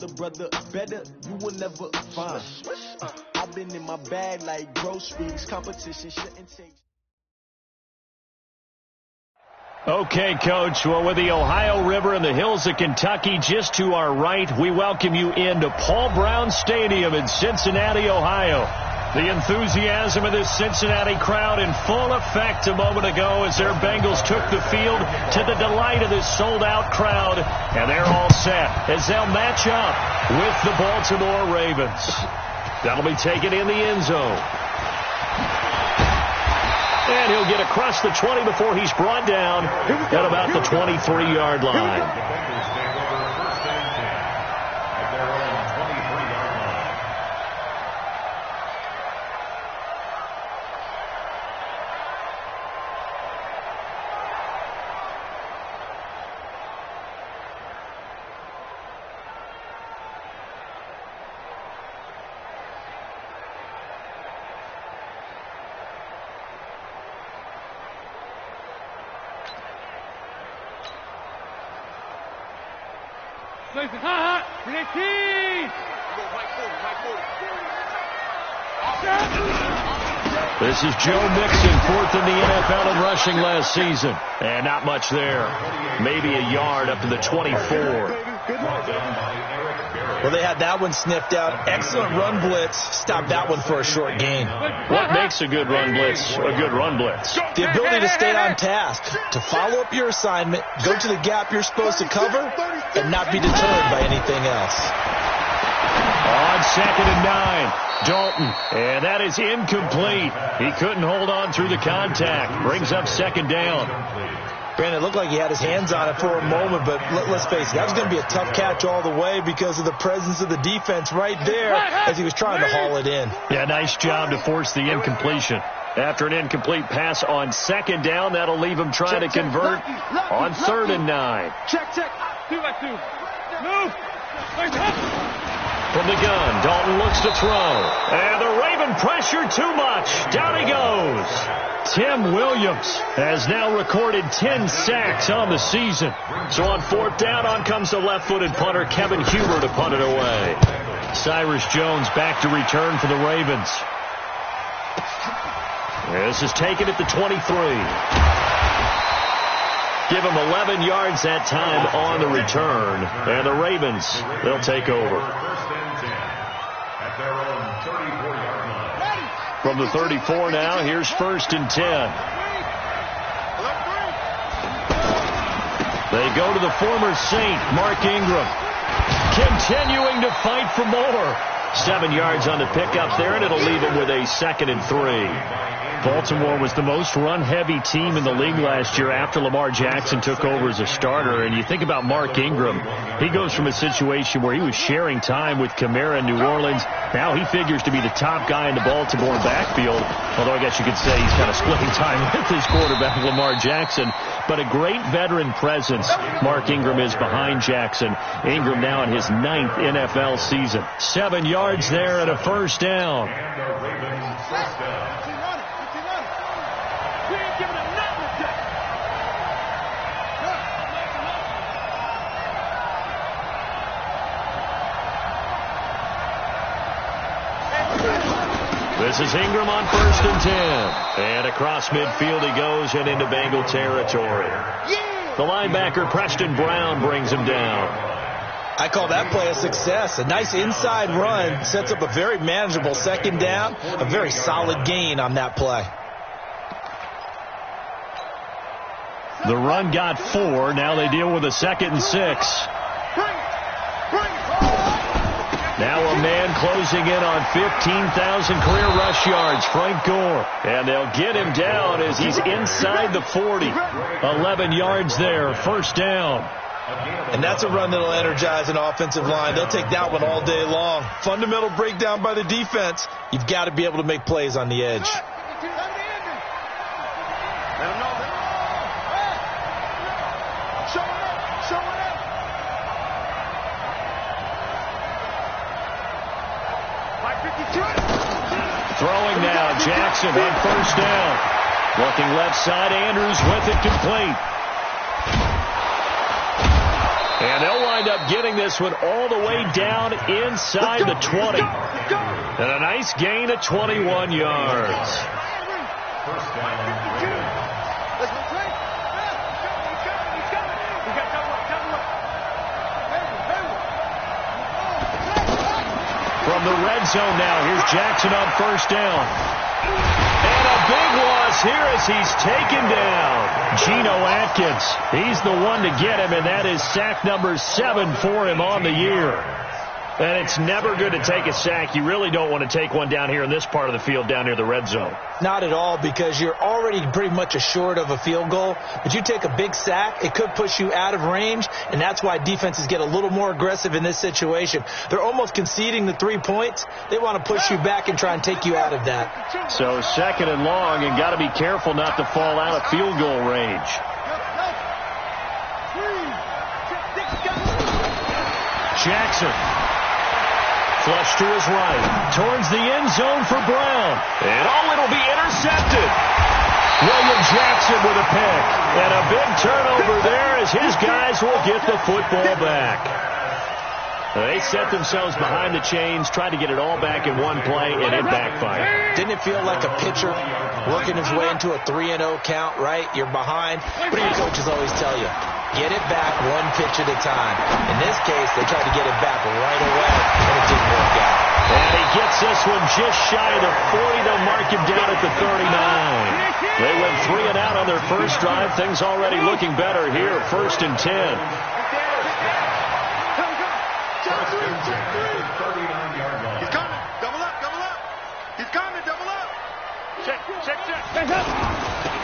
The brother better, you will never find. I've been in my bag like groceries. Competition shouldn't take. Okay, Coach. Well, with the Ohio River and the hills of Kentucky just to our right, we welcome you into Paul Brown Stadium in Cincinnati, Ohio. The enthusiasm of this Cincinnati crowd in full effect a moment ago as their Bengals took the field to the delight of this sold-out crowd. And they're all set as they'll match up with the Baltimore Ravens. That'll be taken in the end zone. And he'll get across the 20 before he's brought down at about the 23-yard line. This is Joe Mixon, fourth in the NFL in rushing last season. And not much there. Maybe a yard up to the 24. Well, they had that one sniffed out. Excellent run blitz. Stopped that one for a short gain. What makes a good run blitz a good run blitz? The ability to stay on task, to follow up your assignment, go to the gap you're supposed to cover, and not be deterred by anything else. On 2nd and 9, Dalton. And that is incomplete. He couldn't hold on through the contact. Brings up 2nd down. Brandon, it looked like he had his hands on it for a moment, but let's face it, that was going to be a tough catch all the way because of the presence of the defense right there as he was trying to haul it in. Yeah, nice job to force the incompletion. After an incomplete pass on 2nd down, that'll leave him trying to convert on 3rd and 9. Check. 2-by-2. Move. From the gun, Dalton looks to throw. And the Raven pressure too much. Down he goes. Tim Williams has now recorded 10 sacks on the season. So on 4th down, on comes the left-footed punter, Kevin Huber, to punt it away. Cyrus Jones back to return for the Ravens. This is taken at the 23. Give him 11 yards that time on the return. And the Ravens, they'll take over. From the 34 now, here's 1st and 10. They go to the former Saint, Mark Ingram. Continuing to fight for more. 7 yards on the pickup there, and it'll leave him with a 2nd and 3. Baltimore was the most run-heavy team in the league last year after Lamar Jackson took over as a starter. And you think about Mark Ingram, he goes from a situation where he was sharing time with Kamara in New Orleans. Now he figures to be the top guy in the Baltimore backfield, although I guess you could say he's kind of splitting time with his quarterback, Lamar Jackson. But a great veteran presence Mark Ingram is behind Jackson. Ingram now in his 9th NFL season. 7 yards there and a 1st down. This is Ingram on 1st and 10. And across midfield he goes and into Bengal territory. The linebacker Preston Brown brings him down. I call that play a success. A nice inside run sets up a very manageable 2nd down. A very solid gain on that play. The run got 4. Now they deal with a 2nd and 6. Now a man closing in on 15,000 career rush yards, Frank Gore. And they'll get him down as he's inside the 40. 11 yards there, 1st down. And that's a run that'll energize an offensive line. They'll take that one all day long. Fundamental breakdown by the defense. You've got to be able to make plays on the edge. Throwing now, Jackson on 1st down. Looking left side, Andrews with it complete. And they'll line wind up getting this one all the way down inside the 20. And a nice gain of 21 yards. From the red zone now, here's Jackson on first down. And a big loss here as he's taken down. Geno Atkins, he's the one to get him, and that is sack number 7 for him on the year. And it's never good to take a sack. You really don't want to take one down here in this part of the field down near the red zone. Not at all, because you're already pretty much assured of a field goal. But you take a big sack, it could push you out of range, and that's why defenses get a little more aggressive in this situation. They're almost conceding the 3 points. They want to push you back and try and take you out of that. So 2nd and long, and got to be careful not to fall out of field goal range. Jackson. Flush to his right. Towards the end zone for Brown. And it'll be intercepted. William Jackson with a pick. And a big turnover there as his guys will get the football back. They set themselves behind the chains, tried to get it all back in one play, and it backfired. Didn't it feel like a pitcher working his way into a 3-0 count, right? You're behind. What do your coaches always tell you? Get it back one pitch at a time. In this case, they tried to get it back right away, and it didn't work out. And he gets this one just shy of the 40. They'll mark him down at the 39. They went 3 and out on their first drive. Things already looking better here. 1st and 10. He's coming. Double up. He's coming. Double up. Check.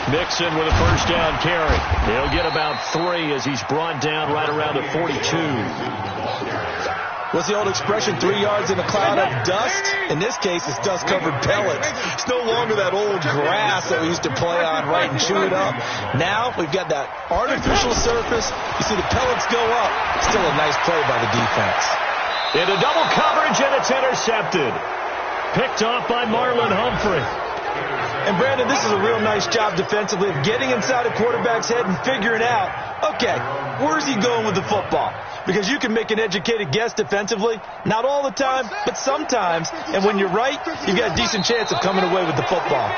Mixon with a first down carry. He'll get about 3 as he's brought down right around the 42. What's the old expression, 3 yards in a cloud of dust? In this case, it's dust-covered pellets. It's no longer that old grass that we used to play on, right, and chew it up. Now we've got that artificial surface. You see the pellets go up. Still a nice play by the defense. Into double coverage, and it's intercepted. Picked off by Marlon Humphrey. And, Brandon, this is a real nice job defensively of getting inside a quarterback's head and figuring out, okay, where's he going with the football? Because you can make an educated guess defensively. Not all the time, but sometimes. And when you're right, you've got a decent chance of coming away with the football.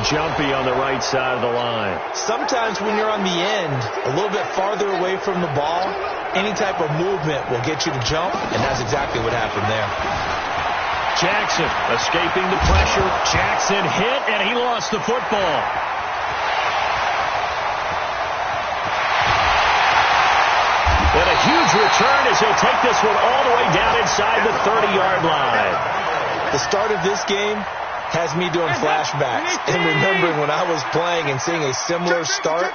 Jumpy on the right side of the line. Sometimes when you're on the end, a little bit farther away from the ball, any type of movement will get you to jump, and that's exactly what happened there. Jackson escaping the pressure. Jackson hit, and he lost the football. And a huge return as he'll take this one all the way down inside the 30-yard line. The start of this game has me doing flashbacks and remembering when I was playing and seeing a similar start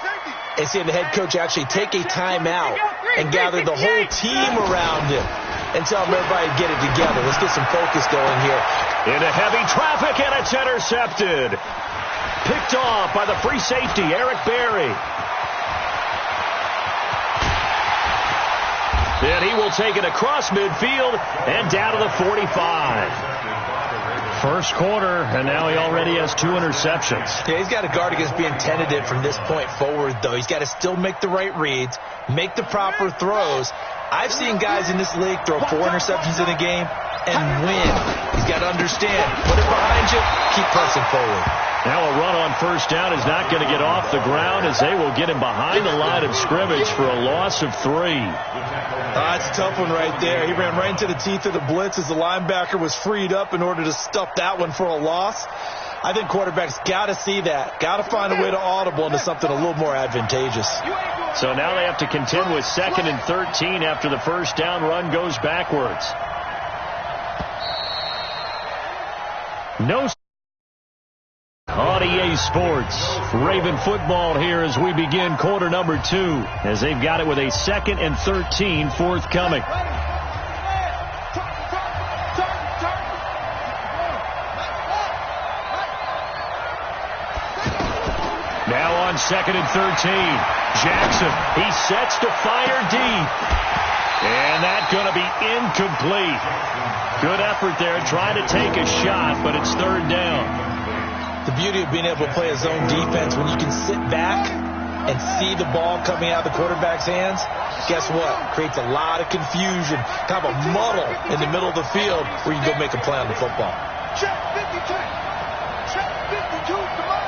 and seeing the head coach actually take a timeout and gather the whole team around him and tell them everybody to get it together. Let's get some focus going here. Into heavy traffic, and it's intercepted. Picked off by the free safety, Eric Berry. And he will take it across midfield and down to the 45. First quarter, and now he already has 2 interceptions. Yeah, he's got to guard against being tentative from this point forward, though. He's got to still make the right reads, make the proper throws. I've seen guys in this league throw 4 interceptions in a game and win. He's got to understand, put it behind you, keep pressing forward. Now a run on first down is not going to get off the ground as they will get him behind the line of scrimmage for a loss of 3. That's a tough one right there. He ran right into the teeth of the blitz as the linebacker was freed up in order to stuff that one for a loss. I think quarterbacks got to see that, got to find a way to audible into something a little more advantageous. So now they have to contend with 2nd and 13 after the first down run goes backwards. No on EA Sports. Raven football here as we begin quarter number 2, as they've got it with a 2nd and 13 forthcoming. Now on 2nd and 13, Jackson, he sets to fire deep. And that's going to be incomplete. Good effort there, trying to take a shot, but it's 3rd down. The beauty of being able to play a zone defense when you can sit back and see the ball coming out of the quarterback's hands, guess what? Creates a lot of confusion, kind of a muddle in the middle of the field where you go make a play on the football. Check 52. Check 52. Come on.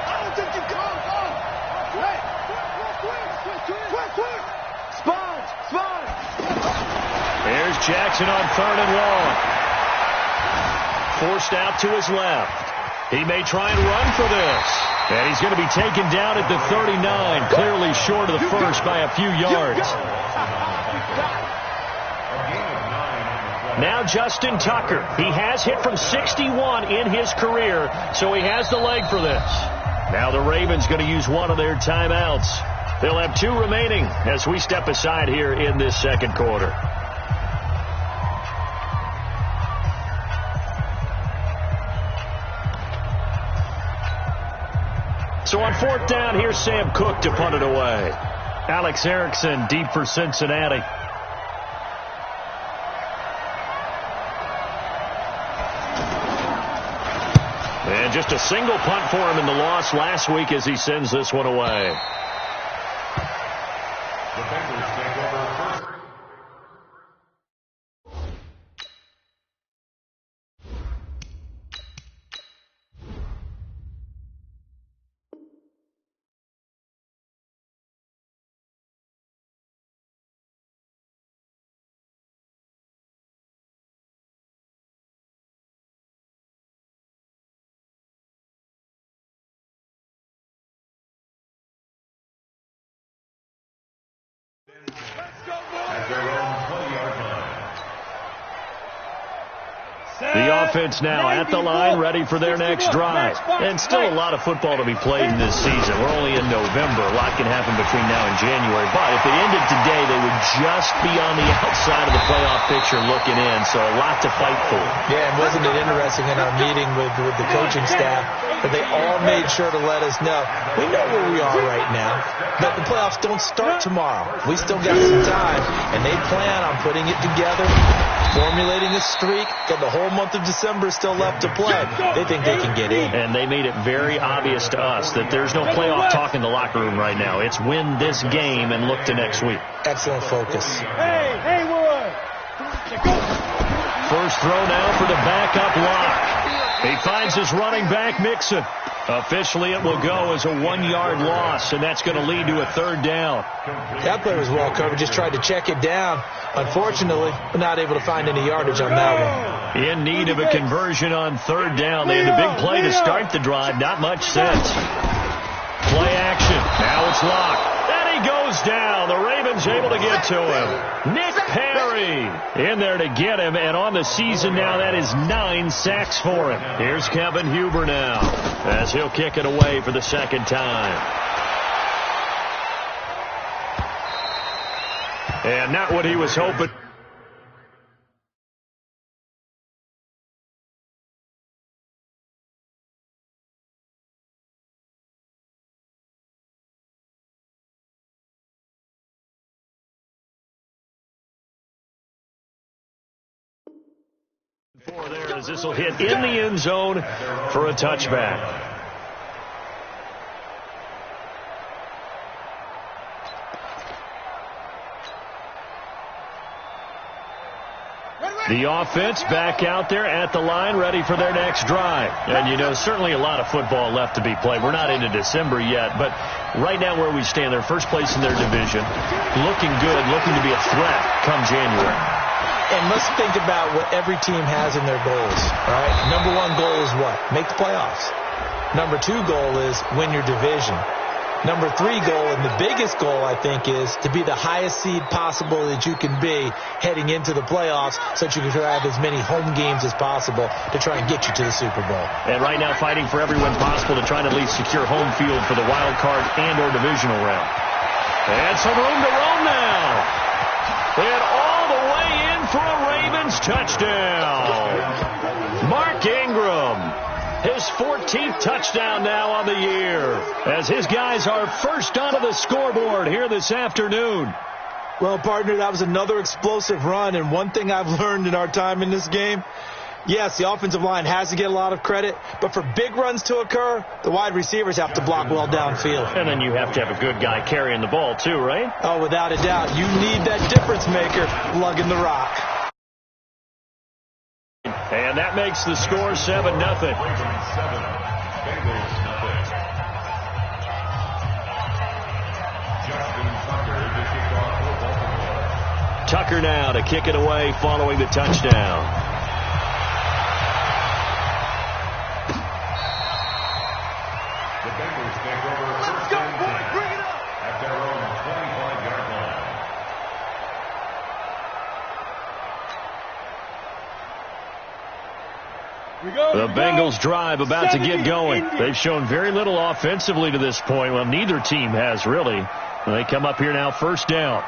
I don't think you can. Hey. Quick. Spine. Here's Jackson on 3rd and long. Forced out to his left. He may try and run for this. And he's going to be taken down at the 39, clearly short of the first by a few yards. Now Justin Tucker. He has hit from 61 in his career, so he has the leg for this. Now the Ravens going to use one of their timeouts. They'll have 2 remaining as we step aside here in this second quarter. So on 4th down, here's Sam Cook to punt it away. Alex Erickson deep for Cincinnati. And just a single punt for him in the loss last week as he sends this one away. The Bengals take over first. At their own 20-yard line. The offense now at the line, ready for their next drive. And still a lot of football to be played in this season. We're only in November. A lot can happen between now and January. But if it ended today, they would just be on the outside of the playoff picture looking in. So a lot to fight for. Yeah, and wasn't it interesting in our meeting with the coaching staff that they all made sure to let us know, we know where we are right now, but the playoffs don't start tomorrow. We still got some time, and they plan on putting it together, formulating a streak, got the whole month of December still left to play. They think they can get in. And they made it very obvious to us that there's no playoff talk in the locker room right now. It's win this game and look to next week. Excellent focus. Hey, Wood. First throw now for the backup lock. He finds his running back, Mixon. Officially, it will go as a 1-yard loss, and that's going to lead to a 3rd down. That play was well covered. Just tried to check it down. Unfortunately, we're not able to find any yardage on that one. In need of a conversion on 3rd down. They had a big play to start the drive. Not much sense. Play action. Now it's locked. And he goes down. The Ravens able to get to him. Nick Perry in there to get him. And on the season now, that is 9 sacks for him. Here's Kevin Huber now as he'll kick it away for the 2nd time. And not what he was hoping. There as this will hit in the end zone for a touchback. The offense back out there at the line, ready for their next drive. And, you know, certainly a lot of football left to be played. We're not into December yet, but right now where we stand, they're first place in their division, looking good, looking to be a threat come January. And let's think about what every team has in their goals, right? Number 1 goal is what? Make the playoffs. Number 2 goal is win your division. Number 3 goal, and the biggest goal, I think, is to be the highest seed possible that you can be heading into the playoffs so that you can have as many home games as possible to try and get you to the Super Bowl. And right now fighting for every win possible to try and at least secure home field for the wild card and or divisional round. And some room to roam now. And all the way in for a Ravens touchdown. Mark Ingram. His 14th touchdown now on the year as his guys are first onto the scoreboard here this afternoon. Well, partner, that was another explosive run, and one thing I've learned in our time in this game, Yes, the offensive line has to get a lot of credit, but for big runs to occur, the wide receivers have to block well downfield. And then you have to have a good guy carrying the ball too, right? Oh, without a doubt. You need that difference maker lugging the rock. And that makes the score 7-0. Tucker now to kick it away following the touchdown. Let's go, boy. Bring it up. At their own 25-yard line. The Bengals drive about to get going. They've shown very little offensively to this point. Well, neither team has really. They come up here now, first down.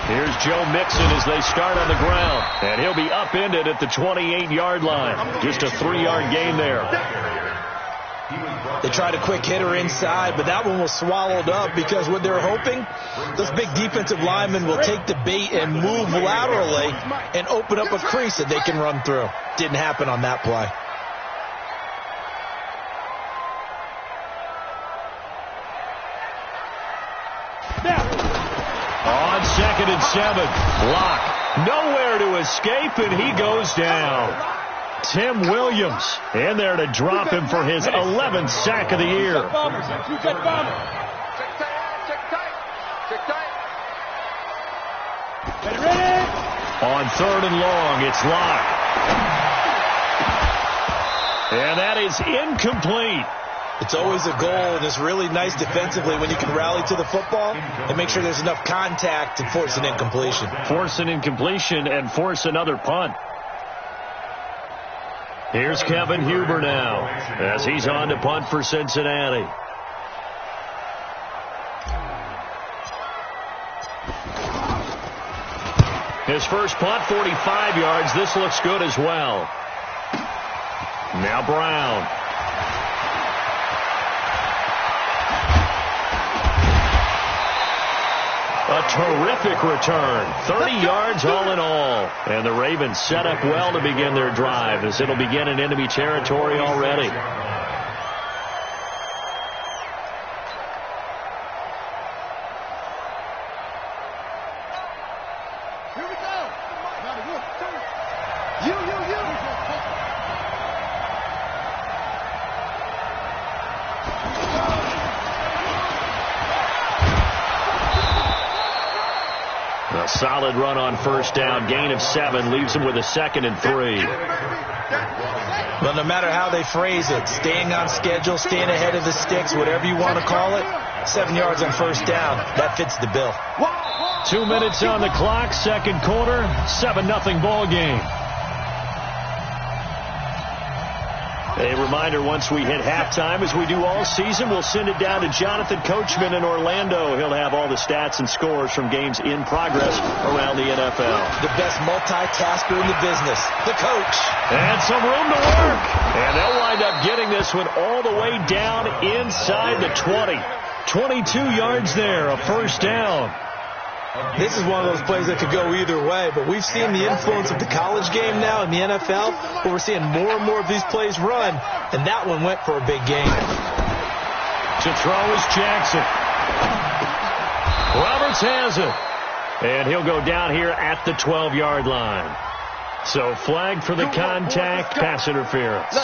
Here's Joe Mixon as they start on the ground. And he'll be upended at the 28-yard line. Just a 3-yard gain there. They tried a quick hitter inside, but that one was swallowed up because what they're hoping, those big defensive linemen will take the bait and move laterally and open up a crease that they can run through. Didn't happen on that play. On 2nd and 7, Locke nowhere to escape, and he goes down. Tim Williams in there to drop him for his 11th sack of the year. Check tight. On 3rd and long, it's Locke. And that is incomplete. It's always a goal, and it's really nice defensively when you can rally to the football and make sure there's enough contact to force an incompletion. Force an incompletion and force another punt. Here's Kevin Huber now as he's on to punt for Cincinnati. His first punt, 45 yards. This looks good as well. Now Brown. A terrific return. 30 yards all in all. And the Ravens set up well to begin their drive as it'll begin in enemy territory already. Here we go. You. A solid run on first down. Gain of 7 leaves him with a 2nd and 3. But no matter how they phrase it, staying on schedule, staying ahead of the sticks, whatever you want to call it, 7 yards on first down, that fits the bill. 2 minutes on the clock, second quarter, 7-0 ball game. A reminder, once we hit halftime, as we do all season, we'll send it down to Jonathan Coachman in Orlando. He'll have all the stats and scores from games in progress around the NFL. The best multitasker in the business, the coach. And some room to work. And they'll wind up getting this one all the way down inside the 20. 22 yards there, a first down. This is one of those plays that could go either way, but we've seen the influence of the college game now in the NFL, where we're seeing more and more of these plays run, and that one went for a big gain. To throw is Jackson. Roberts has it. And he'll go down here at the 12-yard line. So flag for the contact, pass interference.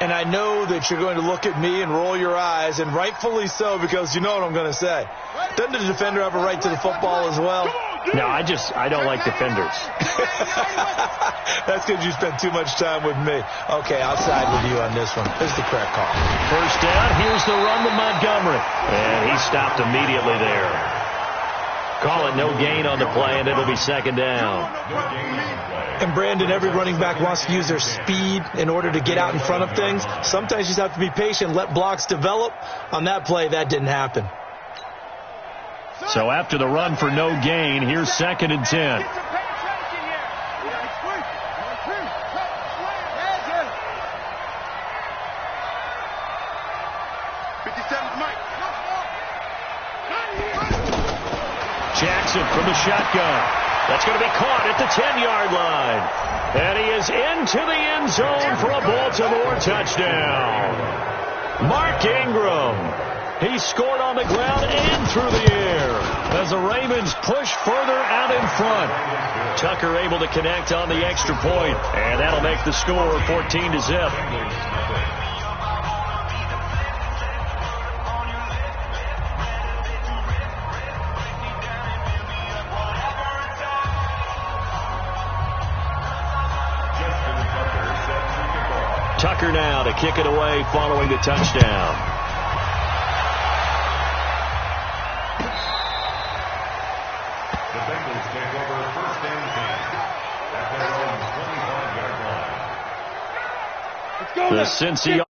And I know that you're going to look at me and roll your eyes, and rightfully so, because you know what I'm going to say. Doesn't the defender have a right to the football as well? No, I don't like defenders. That's because you spend too much time with me. Okay, I'll side with you on this one. This is the correct call. First down, here's the run to Montgomery. And he stopped immediately there. Call it no gain on the play, and it'll be second down. And Brandon, every running back wants to use their speed in order to get out in front of things. Sometimes you just have to be patient, let blocks develop. On that play, that didn't happen. So after the run for no gain, here's 2nd and 10. Jackson from the shotgun. That's going to be caught at the 10-yard line. And he is into the end zone for a Baltimore touchdown. Mark Ingram. He scored on the ground and through the air as the Ravens push further out in front. Tucker able to connect on the extra point, and that'll make the score 14-0. Tucker now to kick it away following the touchdown. The Bengals take over first and 10 at their own 25-yard line. The Cincy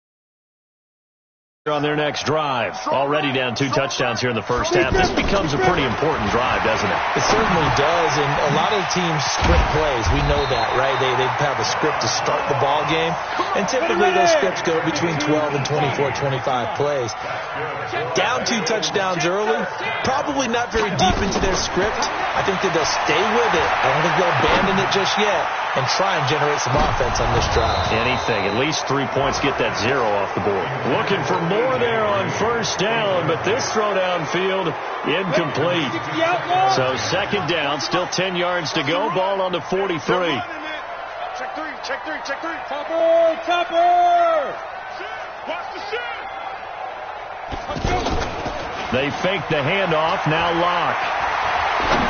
on their next drive. Already down 2 touchdowns here in the first half. This becomes a pretty important drive, doesn't it? It certainly does, and a lot of teams script plays. We know that, right? They have a script to start the ball game, and typically those scripts go between 12 and 24, 25 plays. Down 2 touchdowns early, probably not very deep into their script. I think that they'll stay with it. I don't think they'll abandon it just yet and try and generate some offense on this drive. Anything. At least 3 points, get that 0 off the board. Looking for more there on first down, but this throw downfield incomplete. So second down, still 10 yards to go. Ball on the 43. Check 3, check 3, check 3. Topper! Watch the shit. They fake the handoff. Now Locke.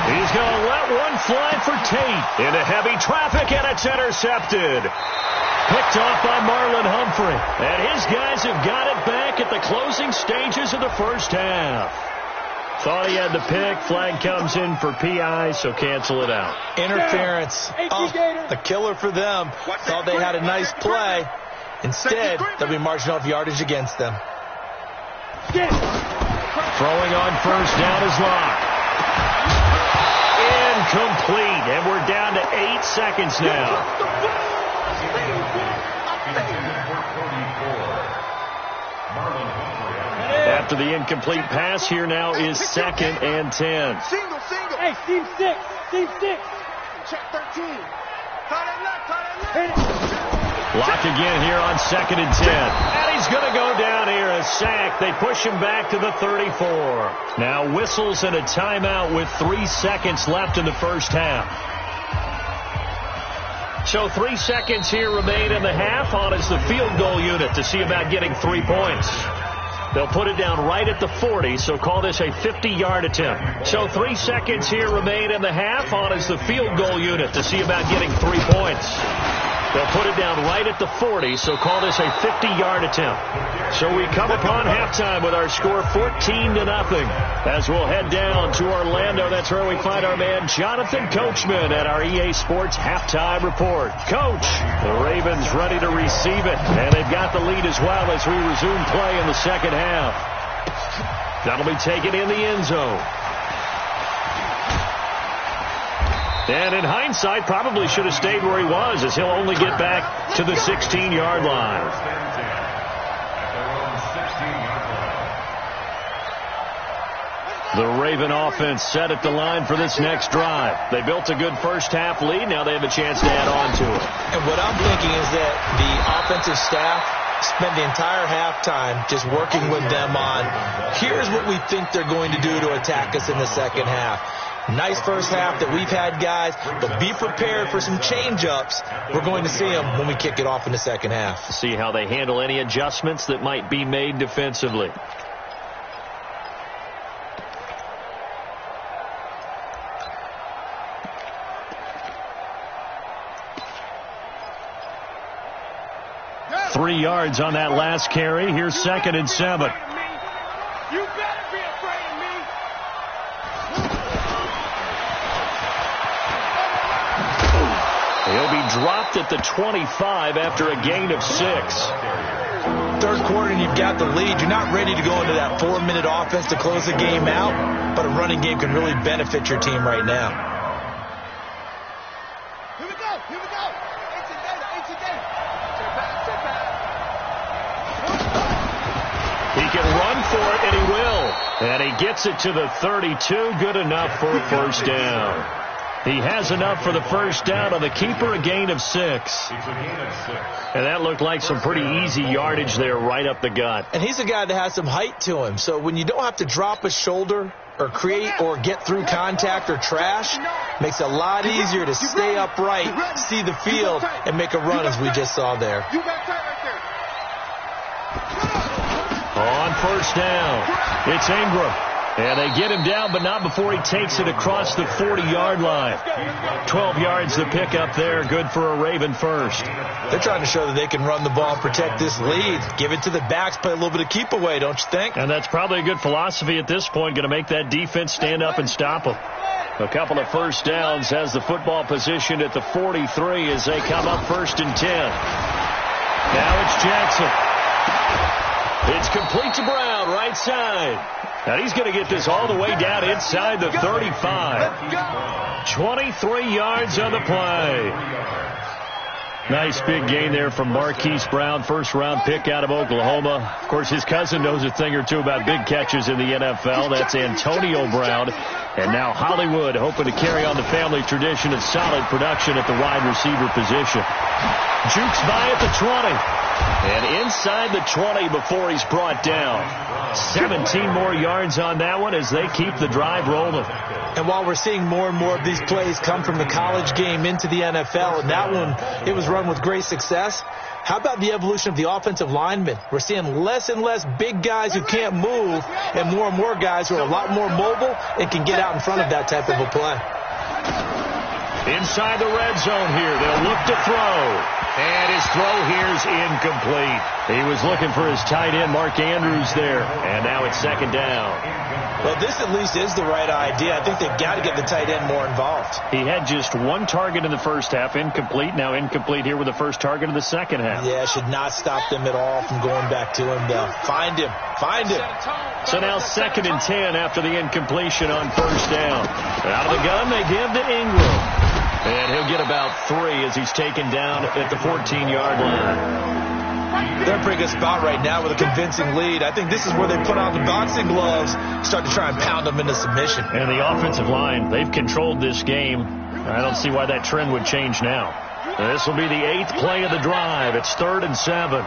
He's going to let one fly for Tate into heavy traffic, and it's intercepted. Picked off by Marlon Humphrey. And his guys have got it back at the closing stages of the first half. Thought he had the pick. Flag comes in for PI, so cancel it out. Interference. A killer for them. Thought they had a nice play. Instead, they'll be marching off yardage against them. Throwing on first down is Locke. Incomplete, and we're down to 8 seconds now. After the incomplete pass, here now is 2nd and 10. Single. Hey, team 6. Check 13. Tie that left. Locke again here on 2nd and 10. And he's going to go down here, a sack. They push him back to the 34. Now whistles and a timeout with 3 seconds left in the first half. So 3 seconds here remain in the half. On is the field goal unit to see about getting 3 points. They'll put it down right at the 40, so call this a 50-yard attempt. So 3 seconds here remain in the half. On is the field goal unit to see about getting 3 points. They'll put it down right at the 40, so call this a 50-yard attempt. So we come upon halftime with our score 14-0 as we'll head down to Orlando. That's where we find our man Jonathan Coachman at our EA Sports Halftime Report. Coach, the Ravens ready to receive it, and they've got the lead as well as we resume play in the second half. That'll be taken in the end zone. And in hindsight, probably should have stayed where he was, as he'll only get back to the 16-yard line. The Raven offense set at the line for this next drive. They built a good first-half lead. Now they have a chance to add on to it. And what I'm thinking is that the offensive staff spend the entire halftime just working with them on, here's what we think they're going to do to attack us in the second half. Nice first half that we've had, guys, but be prepared for some change-ups. We're going to see them when we kick it off in the second half. See how they handle any adjustments that might be made defensively. Yeah. 3 yards on that last carry. Here's 2nd and 7. You better be afraid of me. He'll be dropped at the 25 after a gain of 6. Third quarter and you've got the lead. You're not ready to go into that 4-minute offense to close the game out, but a running game can really benefit your team right now. Here we go. Ancient data. He can run for it, and he will. And he gets it to the 32. Good enough for a first down. He has enough for the first down on the keeper, a gain of 6. And that looked like some pretty easy yardage there right up the gut. And he's a guy that has some height to him. So when you don't have to drop a shoulder or create or get through contact or trash, makes it a lot easier to stay upright, see the field, and make a run as we just saw there. On first down, it's Ingram. And they get him down, but not before he takes it across the 40-yard line. 12 yards to pick up there. Good for a Raven first. They're trying to show that they can run the ball and protect this lead. Give it to the backs, play a little bit of keep away, don't you think? And that's probably a good philosophy at this point. Going to make that defense stand up and stop them. A couple of first downs, has the football position at the 43 as they come up 1st and 10. Now it's Jackson. It's complete to Brown, right side. Now he's going to get this all the way down inside the 35. 23 yards on the play. Nice big gain there from Marquise Brown, first-round pick out of Oklahoma. Of course, his cousin knows a thing or two about big catches in the NFL. That's Antonio Brown. And now Hollywood hoping to carry on the family tradition of solid production at the wide receiver position. Jukes by at the 20. And inside the 20 before he's brought down. 17 more yards on that one as they keep the drive rolling. And while we're seeing more and more of these plays come from the college game into the NFL, and that one, it was run with great success, how about the evolution of the offensive linemen? We're seeing less and less big guys who can't move and more guys who are a lot more mobile and can get out in front of that type of a play. Inside the red zone here, they'll look to throw. And his throw here's incomplete. He was looking for his tight end, Mark Andrews, there. And now it's 2nd down. Well, this at least is the right idea. I think they've got to get the tight end more involved. He had just one target in the first half, incomplete. Now incomplete here with the first target of the second half. Yeah, should not stop them at all from going back to him, though. Find him. So now 2nd and 10 after the incompletion on first down. Out of the gun, they give to Ingram. And he'll get about 3 as he's taken down at the 14-yard line. They're in a pretty good spot right now with a convincing lead. I think this is where they put on the boxing gloves, start to try and pound them into submission. And the offensive line, they've controlled this game. I don't see why that trend would change now. This will be the 8th play of the drive. It's 3rd and 7.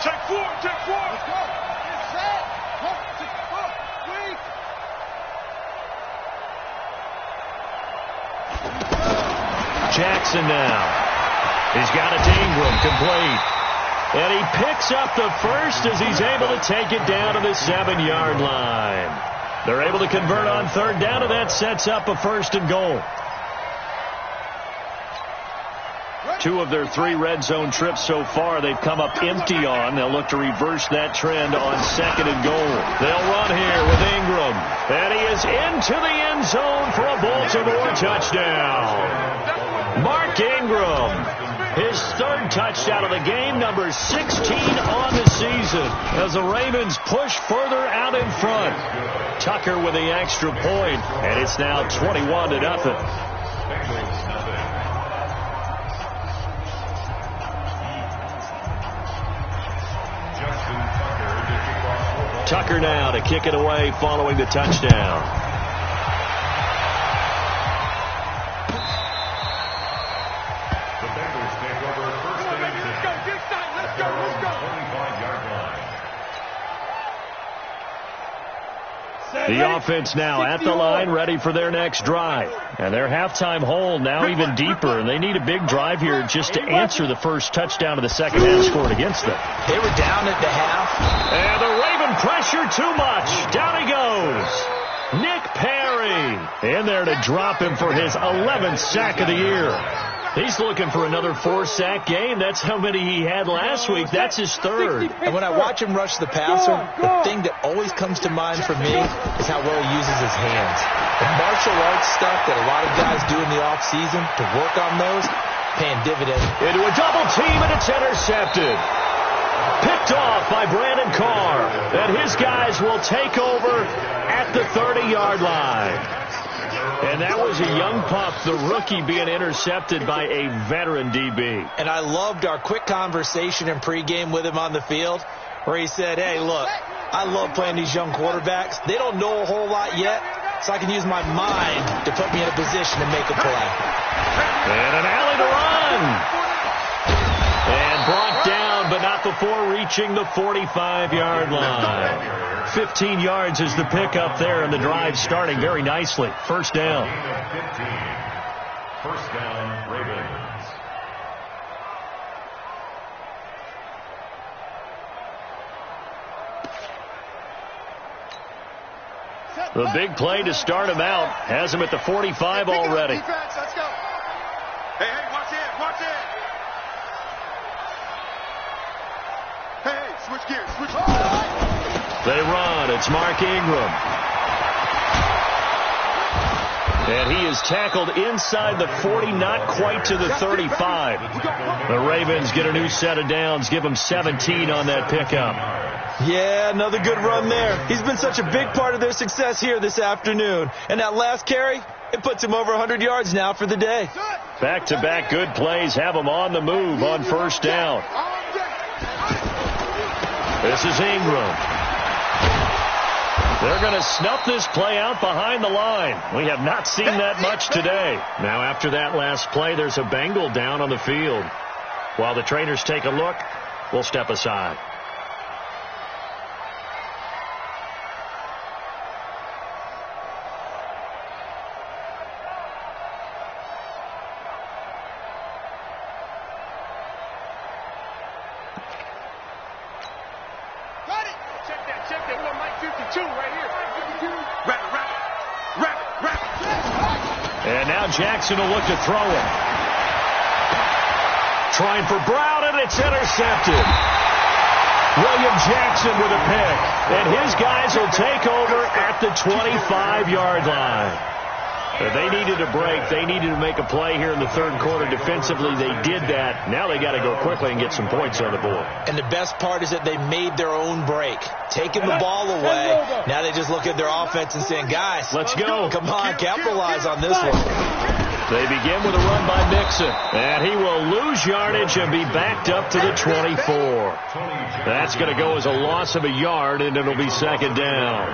Check four. Let's go. Get set. Jackson now. He's got it to Ingram, complete. And he picks up the first as he's able to take it down to the 7-yard line. They're able to convert on 3rd down, and that sets up a 1st and goal. 2 of their 3 red zone trips so far they've come up empty on. They'll look to reverse that trend on 2nd and goal. They'll run here with Ingram. And he is into the end zone for a Baltimore touchdown. Mark Ingram, his 3rd touchdown of the game, number 16 on the season, as the Ravens push further out in front. Tucker with the extra point, and it's now 21-0. Tucker now to kick it away following the touchdown. The offense now at the line, ready for their next drive. And their halftime hole now even deeper, and they need a big drive here just to answer the first touchdown of the second half scored against them. They were down at the half. And the Raven pressure too much. Down he goes. Nick Perry in there to drop him for his 11th sack of the year. He's looking for another 4-sack game. That's how many he had last week. That's his 3rd. And when I watch him rush the passer, the thing that always comes to mind for me is how well he uses his hands. The martial arts stuff that a lot of guys do in the offseason to work on those, paying dividends. Into a double team, and it's intercepted. Picked off by Brandon Carr. And his guys will take over at the 30-yard line. And that was a young pup, the rookie, being intercepted by a veteran DB. And I loved our quick conversation in pregame with him on the field where he said, hey, look, I love playing these young quarterbacks. They don't know a whole lot yet, so I can use my mind to put me in a position to make a play. And an alley to run. And brought down, but not before reaching the 45-yard line. 15 yards is the pickup there, and the drive starting very nicely. First down. First down, Ravens. The big play to start him out. Has him at the 45 already. Defense, let's go. Hey, watch it, watch it. Hey, switch gears, switch gears. They run. It's Mark Ingram. And he is tackled inside the 40, not quite to the 35. The Ravens get a new set of downs, give them 17 on that pickup. Yeah, another good run there. He's been such a big part of their success here this afternoon. And that last carry, it puts him over 100 yards now for the day. Back-to-back good plays have him on the move on first down. This is Ingram. They're going to snuff this play out behind the line. We have not seen that much today. Now, after that last play, there's a Bengal down on the field. While the trainers take a look, we'll step aside. Jackson will look to throw it. Trying for Brown, and it's intercepted. William Jackson with a pick. And his guys will take over at the 25-yard line. They needed a break. They needed to make a play here in the third quarter. Defensively, they did that. Now they got to go quickly and get some points on the board. And the best part is that they made their own break. Taking the ball away. Now they just look at their offense and saying, guys, let's go. Come on, capitalize on this one. They begin with a run by Mixon. And he will lose yardage and be backed up to the 24. That's going to go as a loss of a yard, and it'll be second down.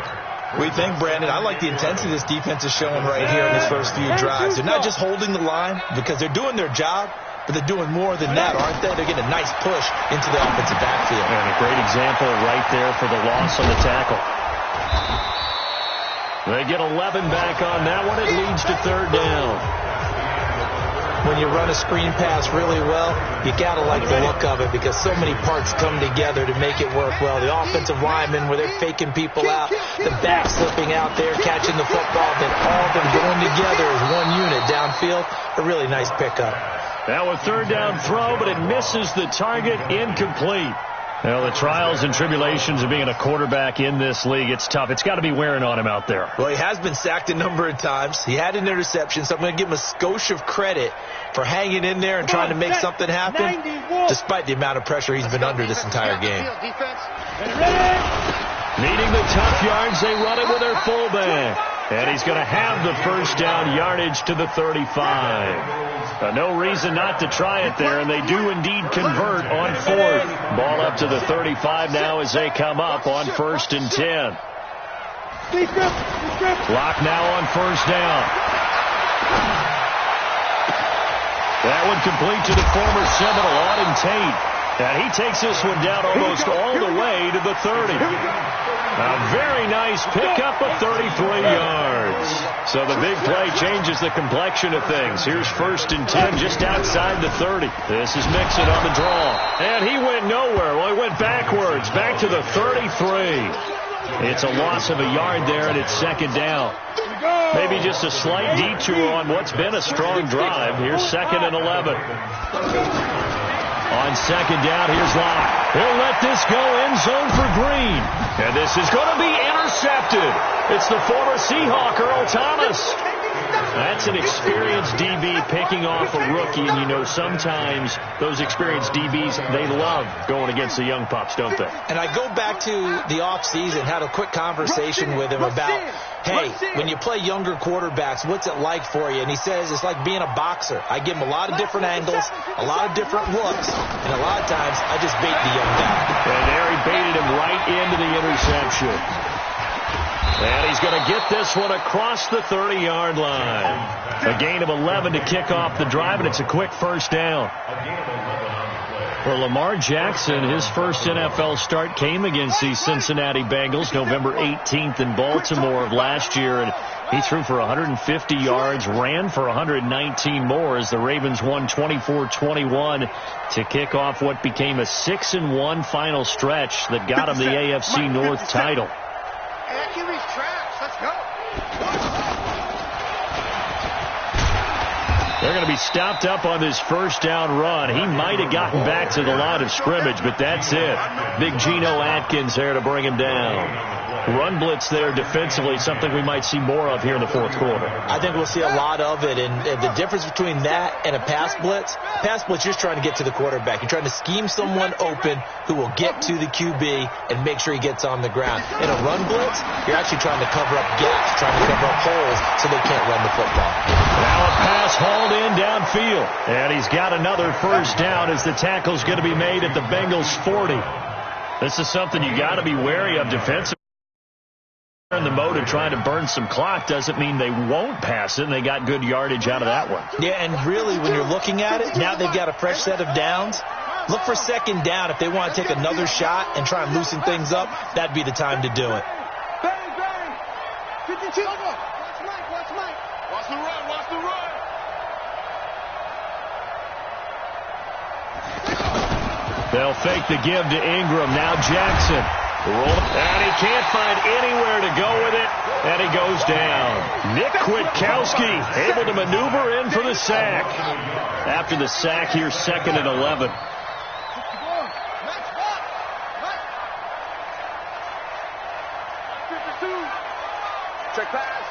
We think, Brandon, I like the intensity this defense is showing right here in these first few drives. They're not just holding the line because they're doing their job, but they're doing more than that, aren't they? They're getting a nice push into the offensive backfield. And a great example right there for the loss on the tackle. They get 11 back on that one. It leads to third down. When you run a screen pass really well, you got to like the look of it because so many parts come together to make it work well. The offensive linemen, where they're faking people out, the back slipping out there, catching the football, then all of them going together as one unit downfield. A really nice pickup. Now a third down throw, but it misses the target, incomplete. Well, the trials and tribulations of being a quarterback in this league, it's tough. It's got to be wearing on him out there. Well, he has been sacked a number of times. He had an interception, so I'm going to give him a skosh of credit for hanging in there and trying to make something happen, despite the amount of pressure he's been under this entire game. Needing the tough yards, they run it with their fullback. And he's going to have the first down yardage to the 35. No reason not to try it there, and they do indeed convert on fourth. Ball up to the 35 now as they come up on 1st and 10. Clock now on first down. That one complete to the former Seminole, Auden Tate. And he takes this one down almost all the way to the 30. A very nice pickup of 33 yards. So the big play changes the complexion of things. Here's 1st and 10 just outside the 30. This is Mixon on the draw. And he went nowhere. Well, he went backwards, back to the 33. It's a loss of a yard there, and it's second down. Maybe just a slight detour on what's been a strong drive. Here's 2nd and 11. On second down, here's Locke. He'll let this go end zone for Green. And this is going to be intercepted. It's the former Seahawk, Earl Thomas. That's an experienced DB picking off a rookie, and you know sometimes those experienced DBs, they love going against the young pups, don't they? And I go back to the offseason, had a quick conversation with him about, hey, when you play younger quarterbacks, what's it like for you? And he says it's like being a boxer. I give him a lot of different angles, a lot of different looks, and a lot of times I just bait the young guy. And there he baited him right into the interception. And he's going to get this one across the 30-yard line. A gain of 11 to kick off the drive, and it's a quick first down. For Lamar Jackson, his first NFL start came against the Cincinnati Bengals November 18th in Baltimore of last year, and he threw for 150 yards, ran for 119 more as the Ravens won 24-21 to kick off what became a 6-1 final stretch that got him the AFC North title. Let's go. They're going to be stopped up on this first down run. He might have gotten back to the line of scrimmage, but that's it. Big Geno Atkins there to bring him down. Run blitz there defensively, something we might see more of here in the fourth quarter. I think we'll see a lot of it, and the difference between that and a pass blitz, you're just trying to get to the quarterback. You're trying to scheme someone open who will get to the QB and make sure he gets on the ground. In a run blitz, you're actually trying to cover up gaps, trying to cover up holes so they can't run the football. Now a pass hauled in downfield, and he's got another first down as the tackle's going to be made at the Bengals 40. This is something you got to be wary of defensively. In the mode of trying to burn some clock doesn't mean they won't pass it, and they got good yardage out of that one. Yeah, and really when you're looking at it, now they've got a fresh set of downs. Look for second down. If they want to take another shot and try and loosen things up, that'd be the time to do it. Bang, bang. 52. Watch Mike. Watch the run. They'll fake the give to Ingram. Now Jackson. And he can't find anywhere to go with it, and he goes down. Nick Kwiatkowski able to maneuver in for the sack. After the sack, here, 2nd and 11. Check pass.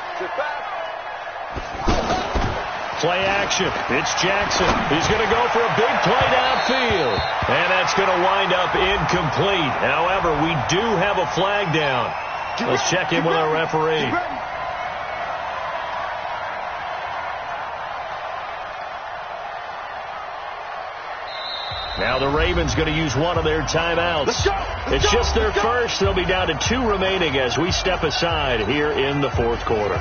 Play action. It's Jackson. He's going to go for a big play downfield. And that's going to wind up incomplete. However, we do have a flag down. Let's check in with our referee. Now the Ravens going to use one of their timeouts. It's just their first. They'll be down to 2 remaining as we step aside here in the fourth quarter.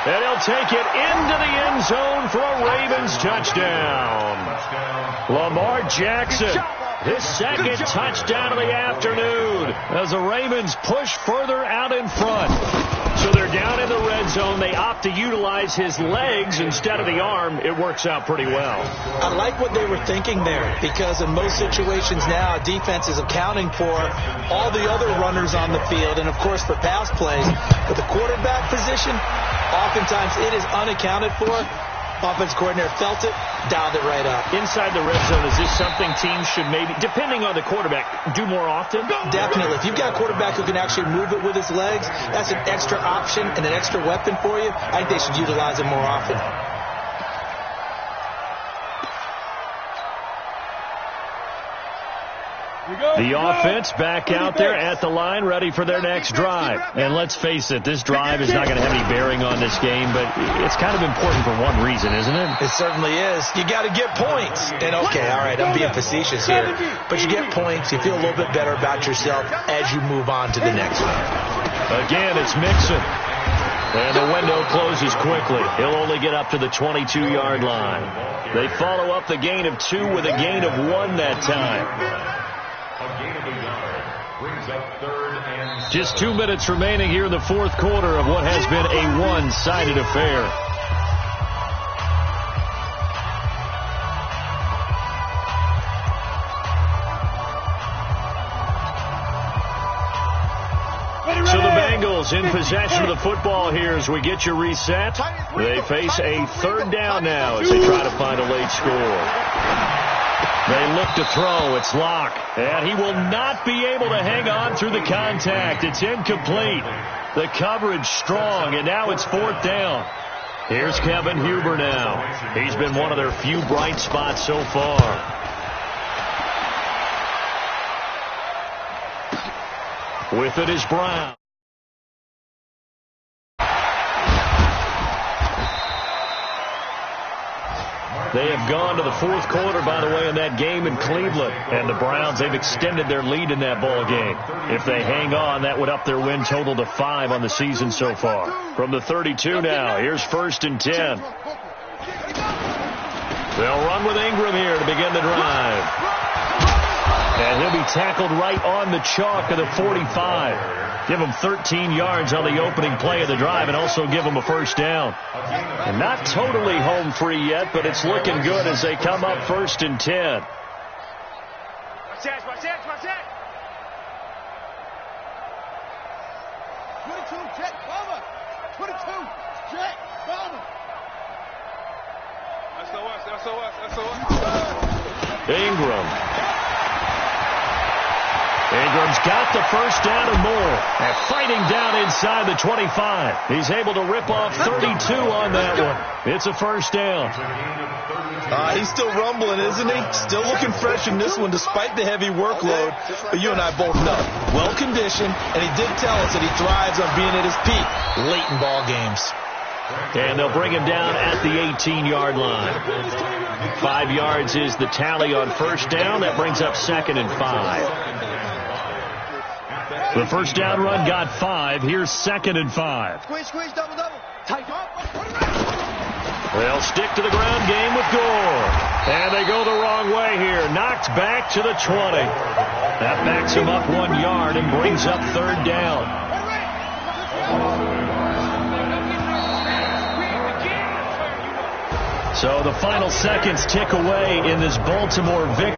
And he'll take it into the end zone for a Ravens touchdown. Lamar Jackson, his second touchdown of the afternoon as the Ravens push further out in front. So they're down in the red zone. They opt to utilize his legs instead of the arm. It works out pretty well. I like what they were thinking there, because in most situations now, defense is accounting for all the other runners on the field and, of course, for pass plays. But the quarterback position, oftentimes it is unaccounted for. Offense coordinator felt it, dialed it right up. Inside the red zone, is this something teams should maybe, depending on the quarterback, do more often? Definitely. If you've got a quarterback who can actually move it with his legs, that's an extra option and an extra weapon for you. I think they should utilize it more often. The offense back out there at the line, ready for their next drive. And let's face it, this drive is not going to have any bearing on this game, but it's kind of important for one reason, isn't it? It certainly is. You got to get points. And, okay, all right, I'm being facetious here. But you get points, you feel a little bit better about yourself as you move on to the next one. Again, it's Mixon. And the window closes quickly. He'll only get up to the 22-yard line. They follow up the gain of 2 with a gain of 1 that time. Just 2 minutes remaining here in the fourth quarter of what has been a one-sided affair. So the Bengals Bills in possession of the football here as we get you reset. They face a third down now as they try to find a late score. They look to throw. It's Locke. And he will not be able to hang on through the contact. It's incomplete. The coverage strong, and now it's fourth down. Here's Kevin Huber now. He's been one of their few bright spots so far. With it is Brown. They have gone to the fourth quarter, by the way, in that game in Cleveland. And the Browns, they've extended their lead in that ball game. If they hang on, that would up their win total to 5 on the season so far. From the 32 now, here's 1st and 10. They'll run with Ingram here to begin the drive. And he'll be tackled right on the chalk of the 45. Give him 13 yards on the opening play of the drive and also give him a first down. And not totally home free yet, but it's looking good as they come up 1st and 10. Watch that, watch that, watch that. 22, check, bomber. 22, check, bomber. SOS. Ingram. Ingram's got the first down and more. And fighting down inside the 25. He's able to rip off 32 on that one. It's a first down. He's still rumbling, isn't he? Still looking fresh in this one despite the heavy workload. But you and I both know, well-conditioned, and he did tell us that he thrives on being at his peak late in ball games. And they'll bring him down at the 18-yard line. 5 yards is the tally on first down. That brings up 2nd and 5. The first down run got 5. Here's 2nd and 5. Squeeze, double. They'll stick to the ground game with Gore. And they go the wrong way here. Knocked back to the 20. That backs him up 1 yard and brings up 3rd down. So the final seconds tick away in this Baltimore victory.